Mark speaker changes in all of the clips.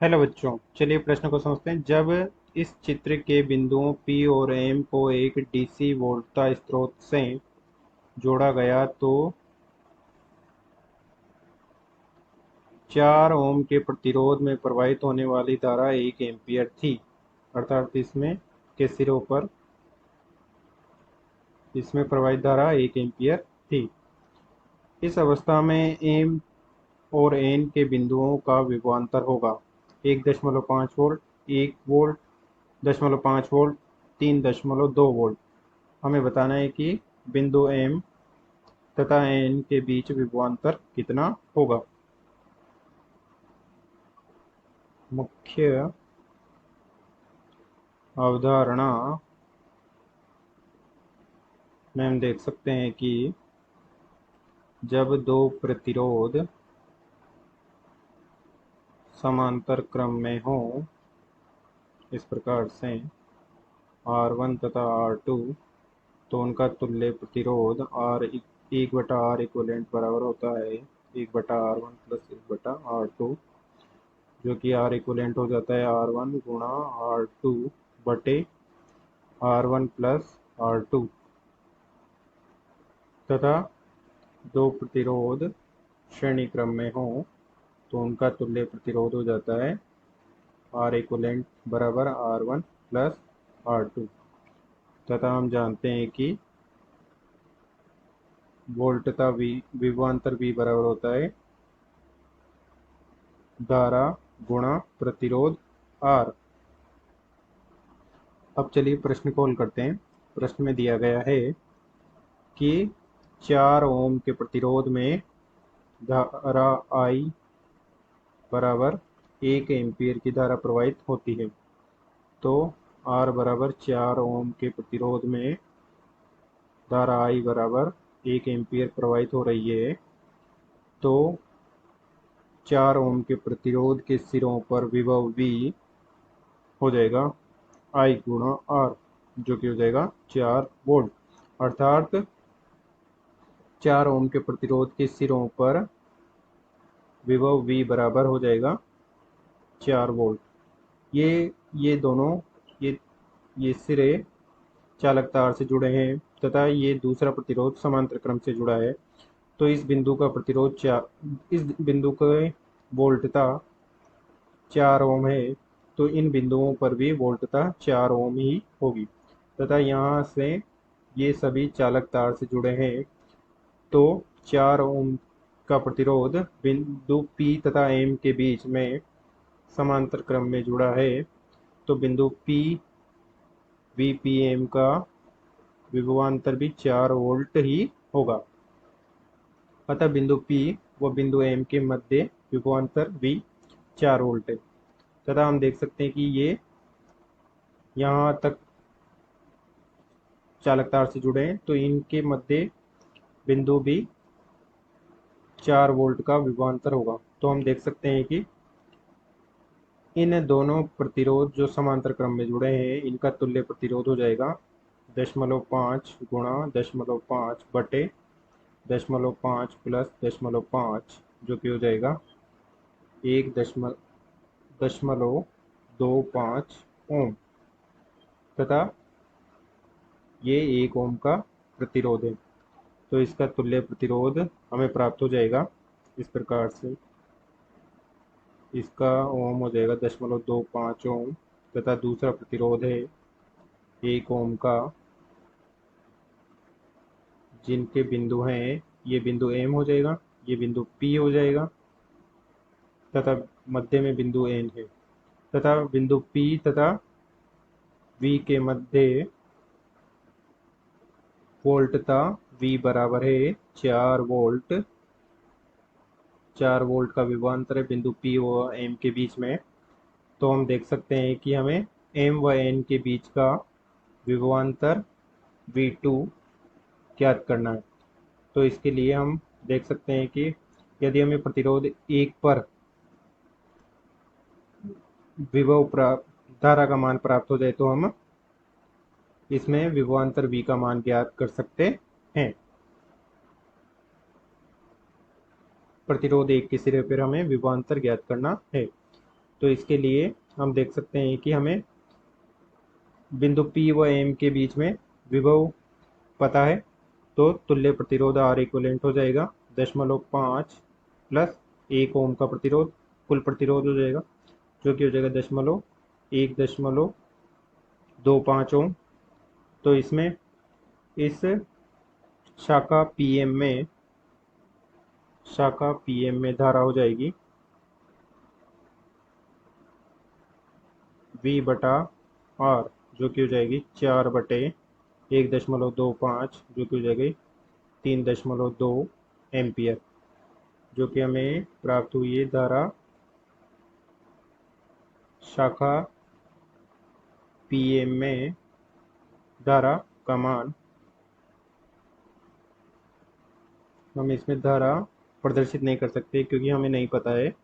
Speaker 1: Hello बच्चों, चलिए प्रश्न को समझते हैं। जब इस चित्र के बिंदुओं P और M को एक डीसी वोल्टता स्रोत से जोड़ा गया तो 4 ओम के प्रतिरोध में प्रवाहित होने वाली धारा 1 एम्पीयर थी। अर्थात इसमें प्रवाहित धारा 1 एम्पीयर थी। इस अवस्था में M और N के बिंदुओं का विभवांतर होगा 1.5 वोल्ट, 1 वोल्ट, 0.5 वोल्ट, 3.2 वोल्ट। हमें बताना है कि बिंदु M तथा N के बीच विभवांतर कितना होगा। मुख्य अवधारणा में हम देख सकते हैं कि जब दो प्रतिरोध समांतर क्रम में हो, इस प्रकार से R1 तथा R2, तो उनका तुल्य प्रतिरोध एक बटा आर इक्वलेंट बराबर होता है 1/R1 प्लस 1/R2, जो कि आर इक्वलेंट हो जाता है R1 गुणा R2 बटे R1 प्लस R2, तथा दो प्रतिरोध श्रेणी क्रम में हो तो उनका तुल्य प्रतिरोध हो जाता है आर इक्वलेंट बराबर R1 प्लस R2, तथा हम जानते हैं कि वोल्टता विभवांतर V बराबर होता है धारा गुणा प्रतिरोध R। अब चलिए प्रश्न को हल करते हैं। प्रश्न में दिया गया है कि 4 ओम के प्रतिरोध में धारा I बराबर 1 एम्पीयर की धारा प्रवाहित होती है। तो R बराबर 4 ओम के प्रतिरोध में धारा I बराबर 1 एम्पीयर प्रवाहित हो रही है। तो 4 ओम के प्रतिरोध के सिरों पर विभव V हो जाएगा I गुणा R, जो कि हो जाएगा 4 वोल्ट। अर्थात 4 ओम के प्रतिरोध के सिरों पर विभव V बराबर हो जाएगा 4 वोल्ट। ये दोनों ये ये सिरे चालक तार से जुड़े हैं तथा ये दूसरा प्रतिरोध समांतर क्रम से जुड़ा है। तो इस बिंदु का प्रतिरोध इस बिंदु के वोल्टता 4 ओम है, तो इन बिंदुओं पर भी वोल्टता 4 ओम ही होगी, तथा यहाँ से ये सभी चालक तार से जुड़े हैं। तो 4 ओम का प्रतिरोध बिंदु P तथा M के बीच में समांतर क्रम में जुड़ा है। तो बिंदु P VPM का विभवांतर भी 4 वोल्ट ही होगा। अतः बिंदु P व बिंदु M के मध्य विभवांतर V 4 वोल्ट है। तथा हम देख सकते हैं कि ये यहाँ तक चालक तार से जुड़े हैं, तो इनके मध्य बिंदु भी 4 वोल्ट का विभवांतर होगा। तो हम देख सकते हैं कि इन दोनों प्रतिरोध जो समांतर क्रम में जुड़े हैं, इनका तुल्य प्रतिरोध हो जाएगा 0.5 गुणा 0.5 बटे 0.5 प्लस 0.5, जो कि हो जाएगा 1.25 ओम, तथा ये 1 ओम का प्रतिरोध है। तो इसका तुल्य प्रतिरोध हमें प्राप्त हो जाएगा इस प्रकार से। इसका ओम हो जाएगा 0.25 ओम, तथा दूसरा प्रतिरोध है 1 ओम का, जिनके बिंदु हैं, ये बिंदु M हो जाएगा, ये बिंदु P हो जाएगा, तथा मध्य में बिंदु N है। तथा बिंदु P तथा V के मध्य वोल्टता V बराबर है 4 वोल्ट। 4 वोल्ट का विभवांतर है बिंदु P व M के बीच में। तो हम देख सकते हैं कि हमें M व N के बीच का विभवांतर V2 ज्ञात करना है। तो इसके लिए हम देख सकते हैं कि यदि हमें प्रतिरोध 1 पर धारा का मान प्राप्त हो जाए तो हम इसमें विभवांतर V का मान ज्ञात कर सकते हैं। प्रतिरोध 1 के सिरे पर हमें विभवांतर ज्ञात करना है। तो इसके लिए हम देख सकते हैं कि हमें बिंदु P व M के बीच में विभव पता है, तो तुल्य प्रतिरोध R इक्विवेलेंट हो जाएगा 0.5 प्लस 1 ओम का प्रतिरोध, कुल प्रतिरोध हो जाएगा जो कि हो जाएगा 1.25 ओम। तो इसमें इस शाखा पीएम में धारा हो जाएगी V बटा R, जो कि हो जाएगी 4/1.25, जो कि हो जाएगी 3.2 एम्पियर, जो कि हमें प्राप्त हुई है धारा शाखा पीएम में धारा का मान। हम इसमें धारा प्रदर्शित नहीं कर सकते क्योंकि हमें नहीं पता है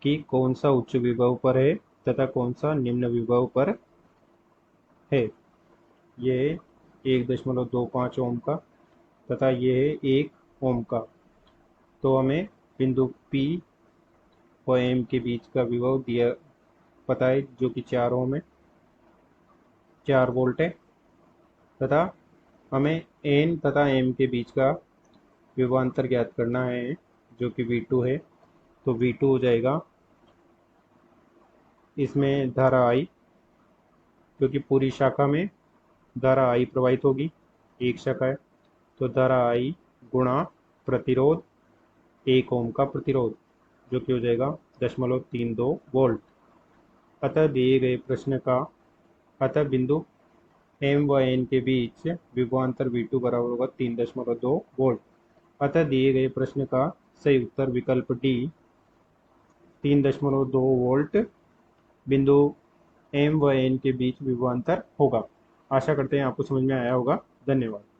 Speaker 1: कि कौन सा उच्च विभव पर है तथा कौन सा निम्न विभव पर है। ये 1.25 ओम का तथा ये है 1 ओम का। तो हमें बिंदु P व M के बीच का विभव दिया पता है जो कि 4 ओम है, 4 वोल्ट है, तथा हमें N तथा M के बीच का विभवांतर ज्ञात करना है जो कि V2 है। तो V2 हो जाएगा इसमें धारा I, क्योंकि पूरी शाखा में धारा I प्रवाहित होगी, एक शाखा है, तो धारा I गुणा प्रतिरोध 1 ओम का प्रतिरोध, जो कि हो जाएगा 0.32 वोल्ट। अतः दिए गए प्रश्न का अतः बिंदु M व N के बीच विभवांतर V2 बराबर होगा 3.2 वोल्ट। अतः दिए गए प्रश्न का सही उत्तर विकल्प डी 3.2 वोल्ट बिंदु M व N के बीच विभवांतर होगा। आशा करते हैं आपको समझ में आया होगा। धन्यवाद।